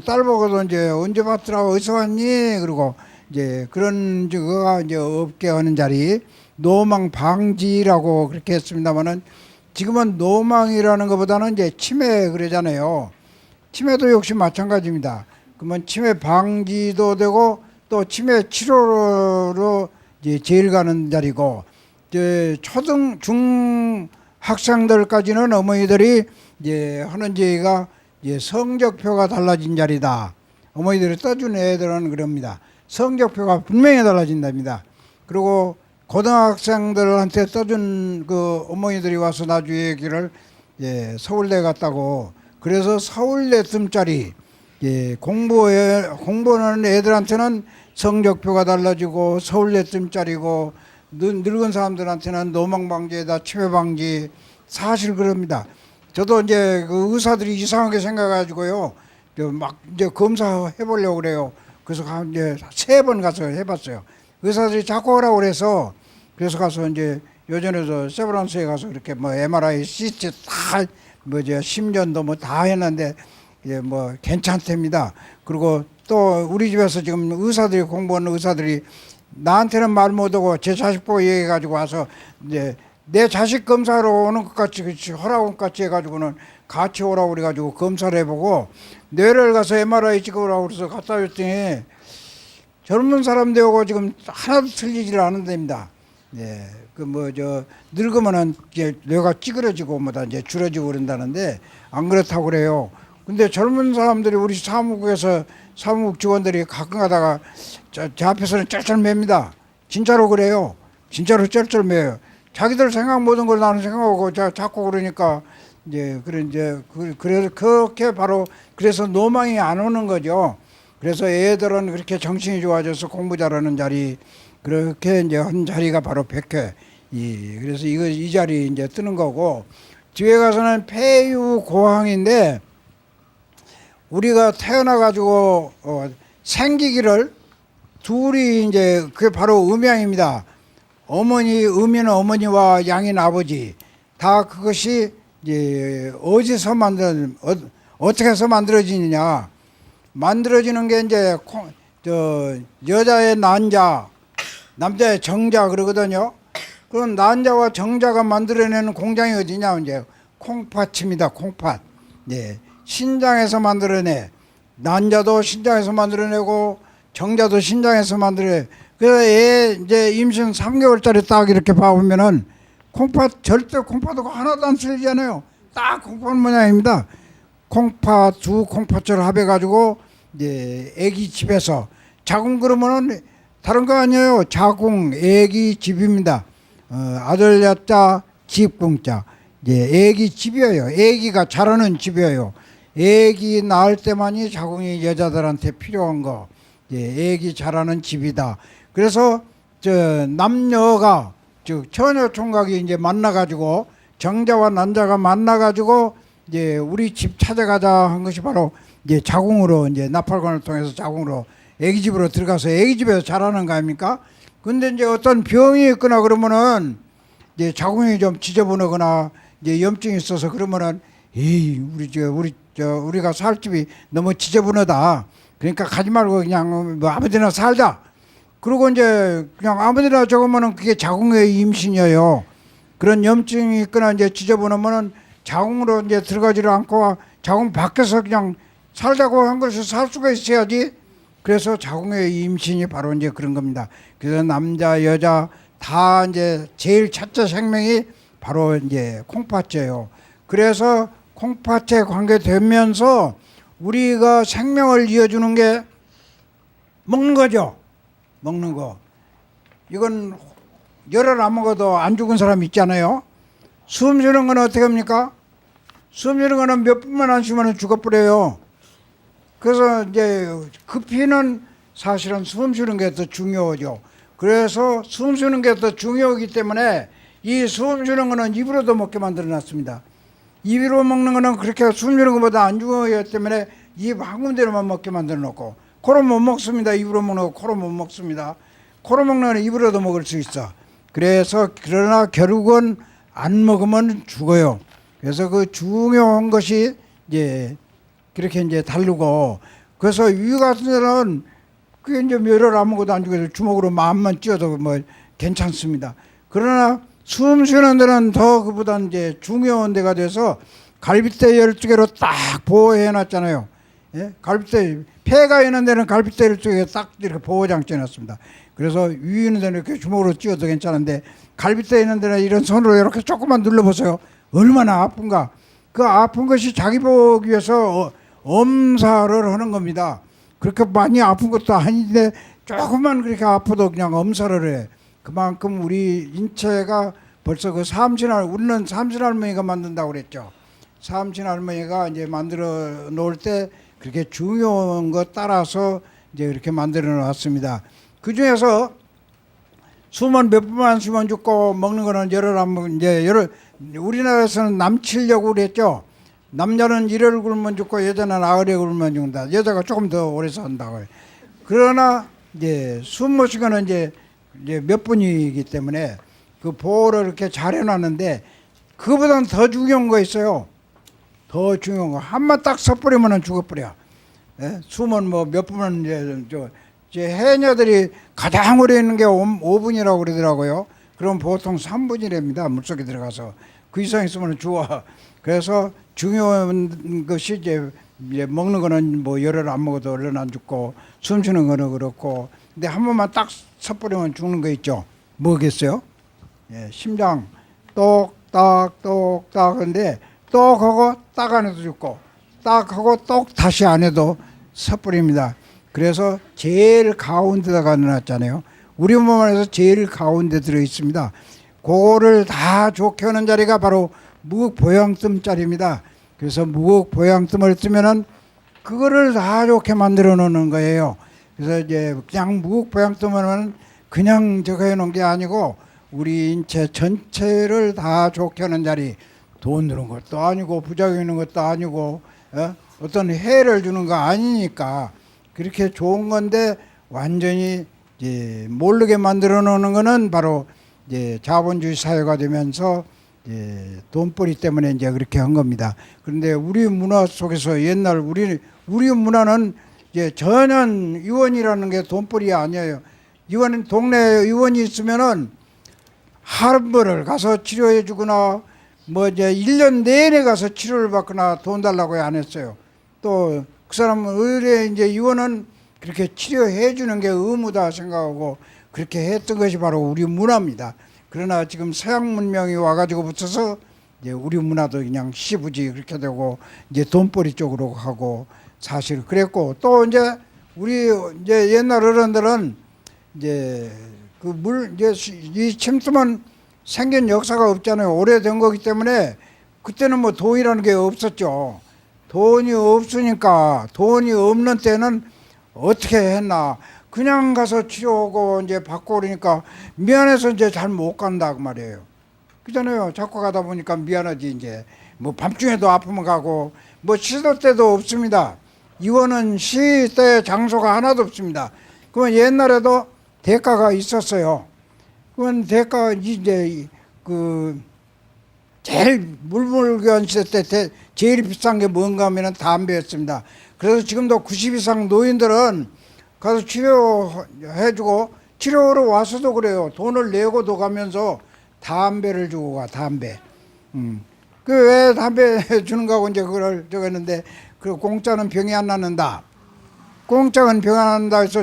딸 보고도 이제 언제 봤더라? 어디서 왔니? 그리고 이제 그런 거가 이제 없게 하는 자리 노망 방지라고 그렇게 했습니다만은 지금은 노망이라는 것보다는 이제 치매 그러잖아요. 치매도 역시 마찬가지입니다. 그러면 치매 방지도 되고 또 치매 치료로 이제 제일 가는 자리고 이제 초등 중 학생들까지는 어머니들이 이제 하는 제가 이제 성적표가 달라진 자리다. 어머니들이 떠준 애들은 그럽니다. 성적표가 분명히 달라진답니다. 그리고 고등학생들한테 떠준 그 어머니들이 와서 나중에 얘기를 서울대 갔다고 그래서 서울대 뜸짜리 공부하는 애들한테는 성적표가 달라지고 서울대 뜸짜리고 늙은 사람들한테는 노망방지에다 치매방지 사실 그럽니다. 저도 이제 그 의사들이 이상하게 생각해가지고요 막 이제 검사해 보려고 그래요. 그래서 이제 3번 가서 해봤어요. 의사들이 자꾸 하라고 그래서 그래서 가서 이제 요전에도 세브란스에 가서 이렇게 뭐 MRI, CT 다 뭐죠 10년도 뭐 다 했는데 뭐 괜찮답니다. 그리고 또 우리 집에서 지금 의사들이 공부하는 의사들이 나한테는 말 못하고 제 자식 보고 얘기해가지고 와서 이제 내 자식 검사하러 오는 것 같이 허락 같이 해가지고는 같이 오라고 그래가지고 검사를 해보고 뇌를 가서 MRI 찍으라고 그래서 갖다 줬더니 젊은 사람들 오고 지금 하나도 틀리지를 않은 데입니다. 그 뭐 저 늙으면은 이제 뇌가 찌그러지고 뭐다 이제 줄어지고 그런다는데 안 그렇다고 그래요. 근데 젊은 사람들이 우리 사무국에서 사무국 직원들이 가끔 가다가 제 앞에서는 쩔쩔맵니다. 진짜로 그래요. 진짜로 쩔쩔매요. 자기들 생각 모든 걸 나는 생각하고 자꾸 그러니까 그래서 그렇게 바로 그래서 노망이 안 오는 거죠. 그래서 애들은 그렇게 정신이 좋아져서 공부 잘하는 자리 그렇게 이제 한 자리가 바로 백회 그래서 이 자리 이제 뜨는 거고 뒤에 가서는 폐유고항인데 우리가 태어나 가지고 생기기를 둘이 이제 그게 바로 음양입니다. 음이는 어머니와 양인 아버지 다 그것이 이제 어디서 어떻게 해서 만들어지느냐 만들어지는 게 이제 여자의 난자 남자의 정자 그러거든요. 그럼 난자와 정자가 만들어내는 공장이 어디냐 이제 콩팥입니다. 콩팥. 신장에서 만들어내. 난자도 신장에서 만들어내고 정자도 신장에서 만들어내. 그래서 이제 임신 3개월짜리 딱 이렇게 봐보면은 콩팥 절대 콩팥하고 하나도 안 틀리잖아요. 딱 콩팥 모양입니다. 콩팥 두 콩팥을 합해가지고 이제 애기 집에서 자궁 그러면은 다른 거 아니에요. 자궁 애기 집입니다. 아들 야자 집궁자 애기 집이에요. 애기가 자라는 집이에요. 애기 낳을 때만이 자궁이 여자들한테 필요한 거. 애기 자라는 집이다. 그래서 남녀가 즉 처녀 총각이 이제 만나가지고 정자와 난자가 만나가지고 이제 우리 집 찾아가자 한 것이 바로 이제 자궁으로 이제 나팔관을 통해서 자궁으로 애기 집으로 들어가서 애기 집에서 자라는 거 아닙니까? 근데 이제 어떤 병이 있거나 그러면은 이제 자궁이 좀 지저분하거나 이제 염증이 있어서 그러면은 우리가 살 집이 너무 지저분하다. 그러니까 가지 말고 그냥 뭐 아무데나 살자. 그리고 이제 그냥 아무데나 적으면은 그게 자궁의 임신이에요. 그런 염증이 있거나 이제 지저분하면은 자궁으로 이제 들어가지를 않고 자궁 밖에서 그냥 살자고 한 것을 살 수가 있어야지. 그래서 자궁의 임신이 바로 이제 그런 겁니다. 그래서 남자, 여자 다 이제 제일 첫째 생명이 바로 이제 콩팥이에요. 그래서 콩팥에 관계되면서 우리가 생명을 이어주는 게 먹는 거죠. 먹는 거. 이건 열을 안 먹어도 안 죽은 사람 있잖아요. 숨 쉬는 건 어떻게 합니까? 숨 쉬는 거는 몇 분만 안 쉬면 죽어버려요. 그래서 이제 그 피는 사실은 숨 쉬는 게 더 중요하죠. 그래서 숨 쉬는 게 더 중요하기 때문에 이 숨 쉬는 거는 입으로도 먹게 만들어 놨습니다. 입으로 먹는 거는 그렇게 숨 쉬는 것보다 안 중요하기 때문에 입 한 군데로만 먹게 만들어 놓고 코로 못 먹습니다. 입으로 먹는 거 코로 못 먹습니다. 코로 먹는 거는 입으로도 먹을 수 있어. 그래서 그러나 결국은 안 먹으면 죽어요. 그래서 그 중요한 것이 이제 그렇게 이제 다르고 그래서 위 같은 데는 그게 이제 멸을 안 먹어도 안 죽어도 주먹으로 마음만 찧어도 뭐 괜찮습니다. 그러나 숨 쉬는 데는 더 그보다 이제 중요한 데가 돼서 갈빗대 12개로 딱 보호해 놨잖아요. 예? 갈빗대 폐가 있는 데는 갈빗대 12개 딱 이렇게 보호장치 해놨습니다. 그래서 위 있는 데는 이렇게 주먹으로 찧어도 괜찮은데 갈빗대 있는 데는 이런 손으로 이렇게 조금만 눌러보세요. 얼마나 아픈가. 그 아픈 것이 자기 보기 위해서 엄살을 하는 겁니다. 그렇게 많이 아픈 것도 아닌데 조금만 그렇게 아파도 그냥 엄살을 해. 그만큼 우리 인체가 벌써 그 우리는 삼신할머니가 만든다고 그랬죠. 삼신할머니가 이제 만들어 놓을 때 그렇게 중요한 것 따라서 이제 이렇게 만들어 놨습니다. 그 중에서 숨은 몇 분만 쉬면 죽고 먹는 거는 우리나라에서는 남치려고 그랬죠. 남자는 1을 굶으면 죽고 여자는 9을 굶으면 죽는다. 여자가 조금 더 오래 산다고. 그러나 이제 숨 못 쉬고는 이제 몇 분이기 때문에 그 보호를 이렇게 잘 해놨는데 그보다는 더 중요한 거 있어요. 더 중요한 거 한번 딱 섣버리면 죽어버려. 예? 숨은 뭐 몇 분은 이제 해녀들이 가장 오래 있는 게 5분이라고 그러더라고요. 그럼 보통 3분이랍니다. 물속에 들어가서 그 이상 있으면 죽어. 그래서 중요한 것이 이제 먹는 거는 뭐 열을 안 먹어도 얼른 안 죽고 숨 쉬는 거는 그렇고 근데 한 번만 딱 섣버리면 죽는 거 있죠. 뭐겠어요? 예, 심장 똑딱 똑딱 하는데 똑 하고 딱 안 해도 죽고 딱 하고 똑 다시 안 해도 섣버립니다. 그래서 제일 가운데다가 넣어놨잖아요. 우리 몸 안에서 제일 가운데 들어 있습니다. 그거를 다 좋게 하는 자리가 바로 무극보양뜸 자리입니다. 그래서 무극보양뜸을 뜨면은 그거를 다 좋게 만들어 놓는 거예요. 그래서 이제 그냥 무극보양뜸은 그냥 저거 해놓은 게 아니고 우리 인체 전체를 다 좋게 하는 자리. 돈 드는 것도 아니고 부작용 있는 것도 아니고 어떤 해를 주는 거 아니니까 그렇게 좋은 건데 완전히 이제 모르게 만들어 놓는 거는 바로 이제 자본주의 사회가 되면서 이제 돈벌이 때문에 이제 그렇게 한 겁니다. 그런데 우리 문화 속에서 옛날 우리 문화는 이제 전혀 의원이라는 게 돈벌이 아니에요. 의원은 동네 의원이 있으면은 한 번을 가서 치료해 주거나 뭐 이제 1년 내내 가서 치료를 받거나 돈 달라고 안 했어요. 또 그 사람은 의뢰 이제 의원은 그렇게 치료해 주는 게 의무다 생각하고 그렇게 했던 것이 바로 우리 문화입니다. 그러나 지금 서양 문명이 와가지고 붙어서 이제 우리 문화도 그냥 시부지 그렇게 되고 이제 돈벌이 쪽으로 가고 사실 그랬고 또 이제 우리 이제 옛날 어른들은 이제 이제 이 침투만 생긴 역사가 없잖아요. 오래된 거기 때문에 그때는 뭐 돈이라는 게 없었죠. 돈이 없으니까 돈이 없는 때는 어떻게 했나. 그냥 가서 치료하고 이제 받고 그러니까 미안해서 이제 잘 못 간다 그 말이에요. 그잖아요. 자꾸 가다 보니까 미안하지 이제. 뭐 밤중에도 아프면 가고 뭐 시도 때도 없습니다. 이거는 시때 장소가 하나도 없습니다. 그건 옛날에도 대가가 있었어요. 그건 대가 이제 그 제일 물물교환 시대 때 제일 비싼 게 뭔가 하면은 담배였습니다. 그래서 지금도 90 이상 노인들은 가서 치료해주고 치료로 와서도 그래요. 돈을 내고도 가면서 담배를 주고 가 담배. 그 왜 담배 주는가 하고 이제 그걸 저거 했는데 그 공짜는 병이 안 낫는다. 공짜는 병 안 낫는다 해서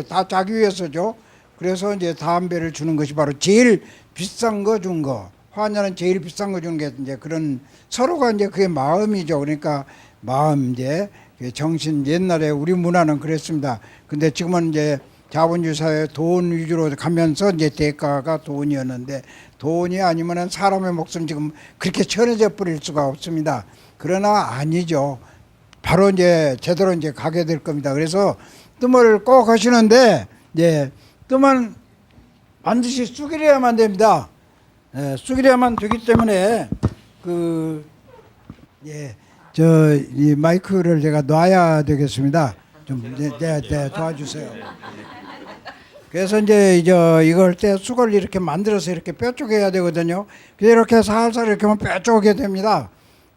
다 자기 위해서죠. 그래서 이제 담배를 주는 것이 바로 제일 비싼 거 준 거. 환자는 제일 비싼 거 주는 게 이제 그런 서로가 이제 그게 마음이죠. 그러니까 마음 이제 정신 옛날에 우리 문화는 그랬습니다. 근데 지금은 이제 자본주의 사회 돈 위주로 가면서 이제 대가가 돈이었는데 돈이 아니면은 사람의 목숨 지금 그렇게 천해져 버릴 수가 없습니다. 그러나 아니죠. 바로 이제 제대로 이제 가게 될 겁니다. 그래서 뜸을 꼭 하시는데 이제 뜸은 반드시 쑥이려야만 됩니다. 예, 쑥이려야만 되기 때문에 이 마이크를 제가 놔야 되겠습니다. 좀 도와주세요. 그래서 이제 이걸 때 쑥을 이렇게 만들어서 이렇게 뼈쪽해야 되거든요. 이렇게 살살 이렇게 하면 뼈쪽게 됩니다.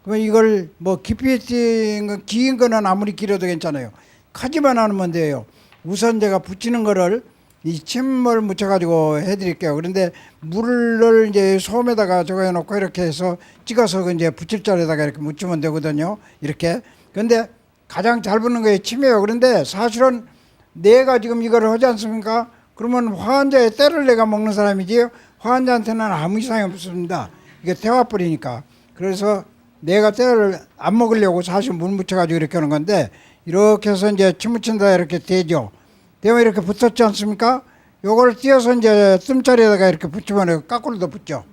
그러면 이걸 뭐 깊이 긴 거는 아무리 길어도 괜찮아요. 크지만 않으면 돼요. 우선 제가 붙이는 거를 이 침을 묻혀가지고 해드릴게요. 그런데 물을 이제 솜에다가 저거 해놓고 이렇게 해서 찍어서 이제 붙일 자리에다가 이렇게 묻히면 되거든요. 이렇게. 근데 가장 잘 붙는 게 침이에요. 그런데 사실은 내가 지금 이거를 하지 않습니까? 그러면 화환자의 때를 내가 먹는 사람이지 화환자한테는 아무 이상이 없습니다. 이게 태화불이니까. 그래서 내가 때를 안 먹으려고 사실 물 묻혀가지고 이렇게 하는 건데 이렇게 해서 이제 침 묻힌다 이렇게 되죠. 되면 이렇게 붙었지 않습니까? 요걸 띄어서 이제 뜸자리에다가 이렇게 붙이면 까꾸로도 붙죠.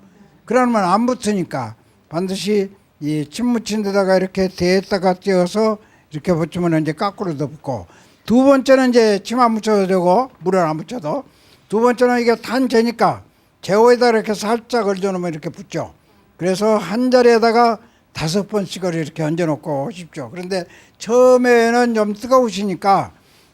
그러면 안 붙으니까 반드시 이 침 묻힌 데다가 이렇게 대에다가 띄어서 이렇게 붙이면 이제 까꾸로도 붙고 두 번째는 이제 침 안 묻혀도 되고 물을 안 묻혀도 두 번째는 이게 단재니까 제호에다 이렇게 살짝 얹어놓으면 이렇게 붙죠. 그래서 한 자리에다가 5번씩을 이렇게 얹어놓고 싶죠. 그런데 처음에는 좀 뜨거우시니까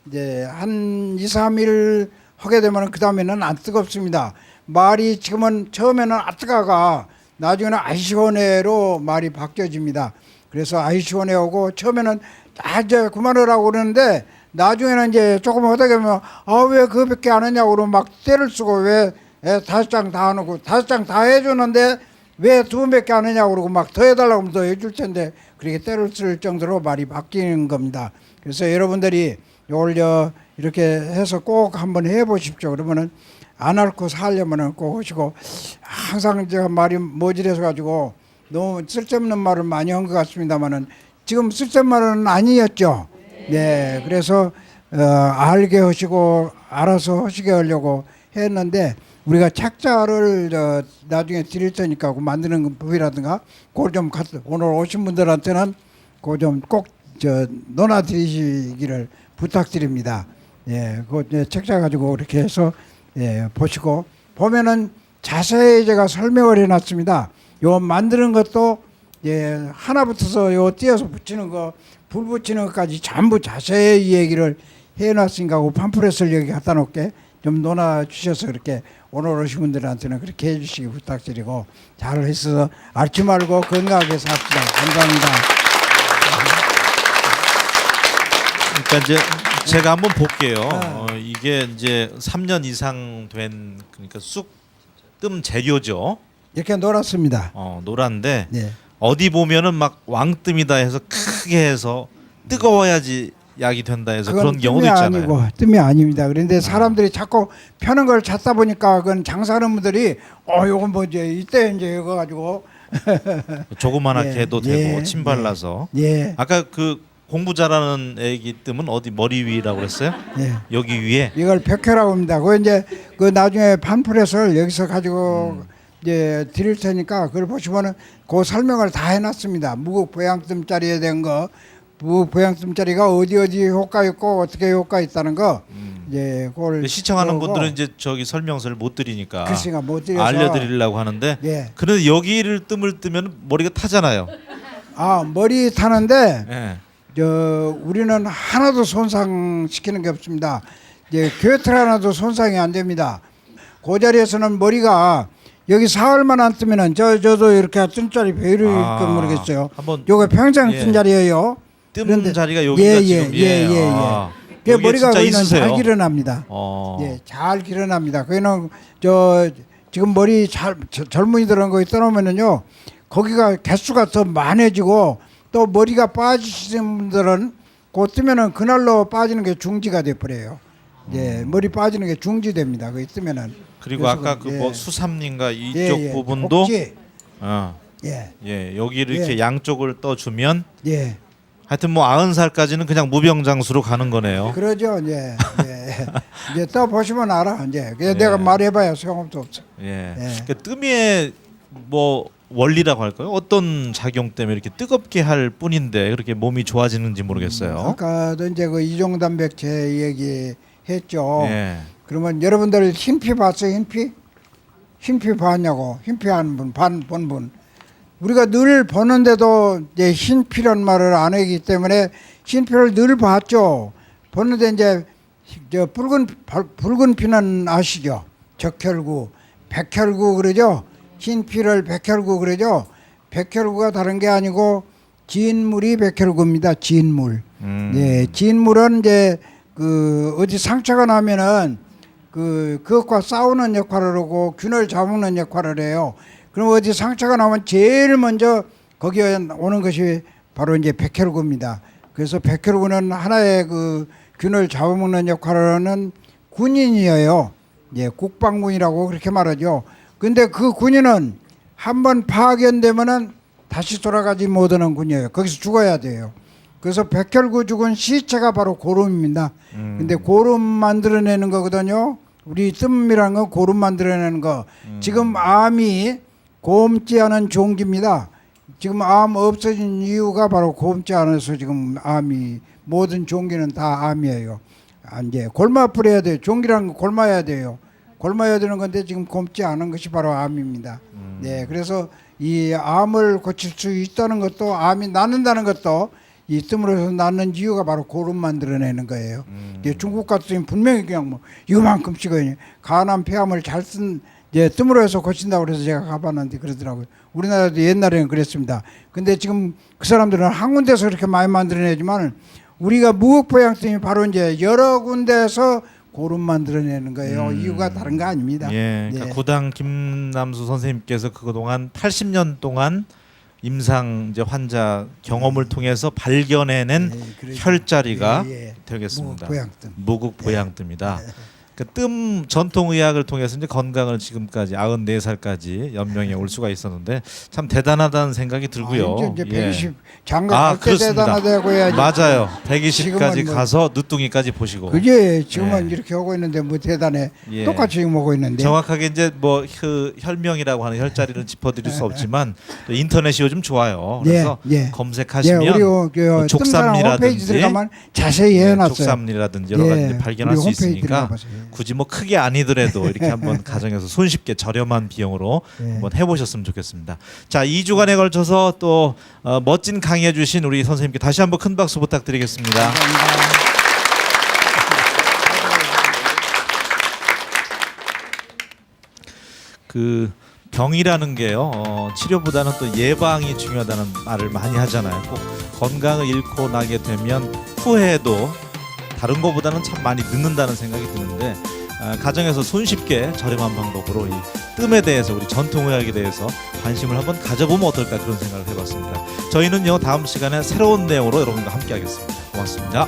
이제 한 2, 3일 하게 되면 그 다음에는 안 뜨겁습니다. 말이 지금은 처음에는 뜨거가 나중에는 아이시원해로 말이 바뀌어집니다. 그래서 아이시원해 오고 처음에는 이제 그만하라고 그러는데 나중에는 이제 조금 하다 보면 왜 그거밖에 안 하냐고 그러면 막 때를 쓰고 왜 5장 다 해놓고 5장 다 해주는데 왜 2번밖에 안 하냐고 그러고 막 더 해달라고 하면 더 해줄 텐데 그렇게 때를 쓸 정도로 말이 바뀌는 겁니다. 그래서 여러분들이 이걸 이렇게 해서 꼭 한번 해보십시오. 그러면은 안 앓고 살려면은 꼭 하시고 항상 제가 말이 모질해서 가지고 너무 쓸데없는 말을 많이 한 것 같습니다만은 지금 쓸데없는 말은 아니었죠. 네, 그래서 알게 하시고 알아서 하시게 하려고 했는데 우리가 책자를 나중에 드릴 테니까 그 만드는 법이라든가 그걸 좀 오늘 오신 분들한테는 그거 좀 꼭 논하 드리시기를 부탁드립니다. 예, 그 책자 가지고 이렇게 해서 보시고 보면은 자세히 제가 설명을 해놨습니다. 요 만드는 것도 하나부터서 요 띄어서 붙이는 거, 불 붙이는 것까지 전부 자세히 얘기를 해놨으니까 그 팜플렛을 여기 갖다 놓게 좀 논아 주셔서 그렇게 오늘 오신 분들한테는 그렇게 해주시기 부탁드리고 잘 해서 앓지 말고 건강하게 삽시다. 감사합니다. 그러니까 이제 제가 한번 볼게요. 이게 이제 3년 이상 된 그러니까 쑥뜸 재료죠. 이렇게 놀았습니다. 노란데 네. 어디 보면은 막 왕뜸이다 해서 크게 해서 뜨거워야지 약이 된다 해서 그런 경우도 있잖아요. 아니고 뜸이 아닙니다. 그런데 사람들이 자꾸 펴는 걸 찾다 보니까 그건 장사하는 분들이 요건 뭐 이때 이제 이거 가지고 조그만하게 해도 되고 예, 침 발라서. 예. 아까 그 공부 잘하는 애기 뜸은 어디 머리 위라고 그랬어요? 예. 여기 위에. 이걸 백회라고 합니다. 그 이제 그 나중에 팜플렛을 여기서 가지고 이제 드릴 테니까 그걸 보시면은 그 설명을 다 해놨습니다. 무국 보양뜸짜리에 대한 거, 무국 보양뜸짜리가 어디 효과 있고 어떻게 효과 있다는 거 이제 그걸 시청하는 그러고 분들은 이제 저기 설명서를 못 드리니까 글씨가 못 드려서 알려드리려고 하는데. 예. 그런데 여기를 뜸을 뜨면 머리가 타잖아요. 머리 타는데. 예. 우리는 하나도 손상시키는 게 없습니다. 이제 교틀 하나도 손상이 안 됩니다. 그 자리에서는 머리가 여기 사흘만 안 뜨면은 저도 이렇게 뜬 자리 배일까 모르겠어요. 한번 요게 평생 뜬 자리예요. 뜸 자리가 여기가 지금 그 머리가 거기는 잘 길어납니다. 어. 잘 길어납니다. 거기는 지금 머리 젊은이들은 거기 떠놓으면은요 거기가 개수가 더 많아지고 또 머리가 빠지시는 분들은 그 뜨면은 그날로 빠지는 게 중지가 돼 버려요. 머리 빠지는 게 중지됩니다. 거기 뜨면은. 그리고 아까 그 뭐 수삼린가 이쪽 부분도 복지. 여기를 이렇게 양쪽을 떠주면 예. 하여튼 뭐 90살까지는 그냥 무병장수로 가는 거네요. 그러죠. 이제 또 보시면 알아. 이제 내가 말해봐야 소용없어. 예. 그러니까 뜸의 뭐 원리라고 할까요? 어떤 작용 때문에 이렇게 뜨겁게 할 뿐인데 그렇게 몸이 좋아지는지 모르겠어요. 아까도 이제 그 이종단백제 얘기했죠. 예. 그러면 여러분들 흰피 봤어요? 흰피? 흰피 봤냐고? 흰피 한 분, 본 분. 우리가 늘 보는데도 이제 흰피란 말을 안 하기 때문에 흰피를 늘 봤죠. 보는데 이제 저 붉은 피는 아시죠? 적혈구, 백혈구 그러죠. 흰피를 백혈구 그러죠. 백혈구가 다른 게 아니고 진물이 백혈구입니다. 진물. 예, 진물은 이제 그 어디 상처가 나면은 그것과 싸우는 역할을 하고 균을 잡는 역할을 해요. 그럼 어디 상처가 나면 제일 먼저 거기에 오는 것이 바로 이제 백혈구입니다. 그래서 백혈구는 하나의 그 균을 잡아먹는 역할을 하는 군인이에요. 예, 국방군이라고 그렇게 말하죠. 근데 그 군인은 한번 파견되면은 다시 돌아가지 못하는 군이에요. 거기서 죽어야 돼요. 그래서 백혈구 죽은 시체가 바로 고름입니다. 근데 고름 만들어내는 거거든요. 우리 뜸이라는 건 고름 만들어내는 거. 지금 암이 곰지 않은 종기입니다. 지금 암 없어진 이유가 바로 곰지 않아서 지금 암이 모든 종기는 다 암이에요. 이제 골마풀어야 돼요. 종기라는 건 골마야 돼요. 골마야 되는 건데 지금 곰지 않은 것이 바로 암입니다. 네, 그래서 이 암을 고칠 수 있다는 것도 암이 낫는다는 것도 이 뜸으로서 낫는 이유가 바로 고름 만들어내는 거예요. 중국 같은 분명히 그냥 뭐 이만큼씩 간암 폐암을 잘 쓴 이제 뜸으로 해서 고친다고 그래서 제가 가봤는데 그러더라고요. 우리나라도 옛날에는 그랬습니다. 근데 지금 그 사람들은 한 군데서 그렇게 많이 만들어내지만 우리가 무역보양뜸이 바로 이제 여러 군데에서 고름 만들어내는 거예요. 이유가 다른 거 아닙니다. 예, 그러니까 네. 고당 김남수 선생님께서 그동안 80년 동안 임상 이제 환자 경험을 통해서 발견해낸 네, 그러죠. 혈자리가 예, 예. 되겠습니다. 무국보양뜸. 무국보양뜸이다. 그 뜸 전통의학을 통해서 이제 건강을 지금까지 94살까지 연명해 올 수가 있었는데 참 대단하다는 생각이 들고요. 아, 이제 120 예. 장가 갈때 대단하다고 해야지. 맞아요. 지금은 120까지 뭐- 가서 늦둥이까지 보시고. 그게 지금은 예. 이렇게 하고 있는데 뭐 대단해. 예. 똑같이 지금 하고 있는데. 정확하게 이제 뭐 혈명이라고 하는 혈자리를 짚어드릴 수 없지만 또 인터넷이 요즘 좋아요. 그래서 예, 예. 검색하시면 예, 우리 그 뜸사랑 홈페이지 족삼리라든지 들어가면 자세히 해놨어요. 족삼리라든지 여러 가지 예, 이제 발견할 우리 수 홈페이지 있으니까 들어가보세요. 굳이 뭐 크게 아니더라도 이렇게 한번 가정에서 손쉽게 저렴한 비용으로 예. 한번 해보셨으면 좋겠습니다. 자, 2주간에 걸쳐서 또 멋진 강의해 주신 우리 선생님께 다시 한번 큰 박수 부탁드리겠습니다. 그 병이라는 게요 치료보다는 또 예방이 중요하다는 말을 많이 하잖아요. 꼭 건강을 잃고 나게 되면 후회도 다른 것보다는 참 많이 늦는다는 생각이 드는데 가정에서 손쉽게 저렴한 방법으로 이 뜸에 대해서 우리 전통의학에 대해서 관심을 한번 가져보면 어떨까 그런 생각을 해봤습니다. 저희는요 다음 시간에 새로운 내용으로 여러분과 함께 하겠습니다. 고맙습니다.